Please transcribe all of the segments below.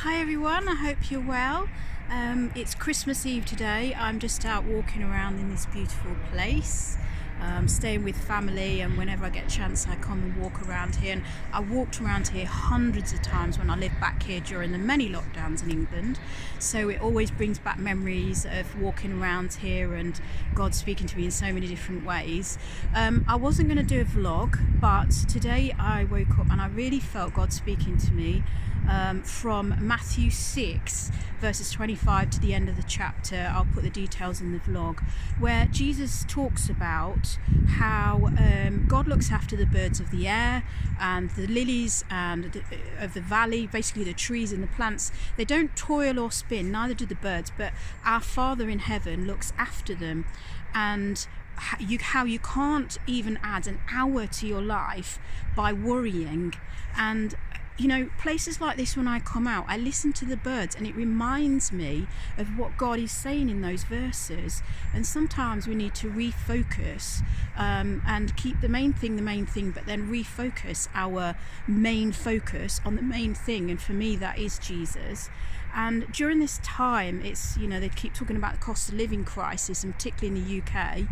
Hi everyone, I hope you're well. It's Christmas Eve today. I'm just out walking around in this beautiful place, staying with family, and whenever I get a chance I come and walk around here. And I walked around here hundreds of times when I lived back here during the many lockdowns in England, so it always brings back memories of walking around here and God speaking to me in so many different ways. I wasn't going to do a vlog, but today I woke up and I really felt God speaking to me from Matthew 6 verses 25 to the end of the chapter. I'll put the details in the vlog, where Jesus talks about how God looks after the birds of the air and the lilies and of the valley, basically the trees and the plants. They don't toil or spin, neither do the birds, but our Father in heaven looks after them. And how you can't even add an hour to your life by worrying. And you know, places like this, when I come out, I listen to the birds and it reminds me of what God is saying in those verses. And sometimes we need to refocus and keep the main thing, but then refocus our main focus on the main thing. And for me, that is Jesus. And during this time, it's, you know, they keep talking about the cost of living crisis, and particularly in the UK,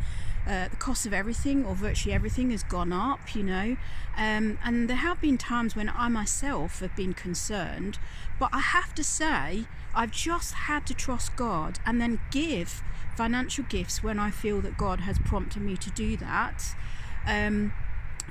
the cost of everything, or virtually everything, has gone up, you know. And there have been times when I myself have been concerned, but I have to say, I've just had to trust God and then give financial gifts when I feel that God has prompted me to do that.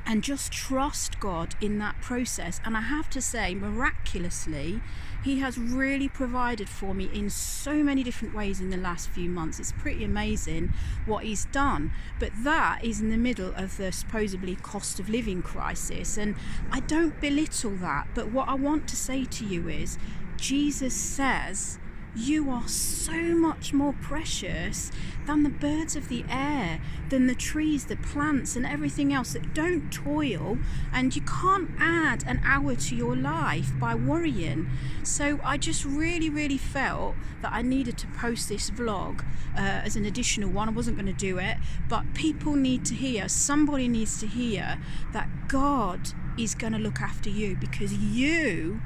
And just trust God in that process. And I have to say, miraculously, He has really provided for me in so many different ways in the last few months. It's pretty amazing what He's done. But that is in the middle of the supposedly cost of living crisis. And I don't belittle that. But what I want to say to you is, Jesus says, you are so much more precious than the birds of the air, than the trees, the plants and everything else that don't toil, and you can't add an hour to your life by worrying. So I just really felt that I needed to post this vlog as an additional one. I wasn't going to do it, but people need to hear, somebody needs to hear that God is going to look after you, because you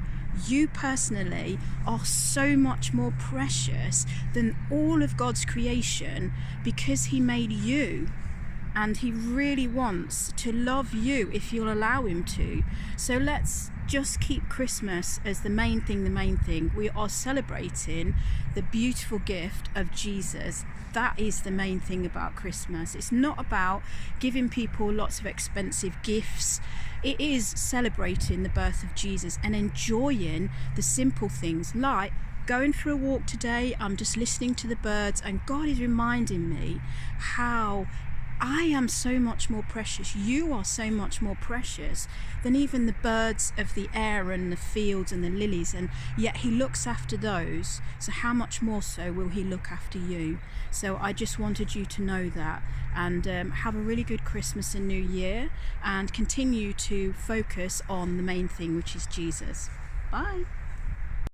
personally are so much more precious than all of God's creation, because He made you, and He really wants to love you if you'll allow Him to. So let's just keep Christmas as the main thing. We are celebrating the beautiful gift of Jesus. That is the main thing about Christmas. It's not about giving people lots of expensive gifts. It is celebrating the birth of Jesus and enjoying the simple things, like going for a walk today. I'm just listening to the birds, and God is reminding me how I am so much more precious. You are so much more precious than even the birds of the air and the fields and the lilies, and yet He looks after those. So how much more so will He look after you? So I just wanted you to know that, and have a really good Christmas and New Year, and continue to focus on the main thing, which is Jesus. Bye.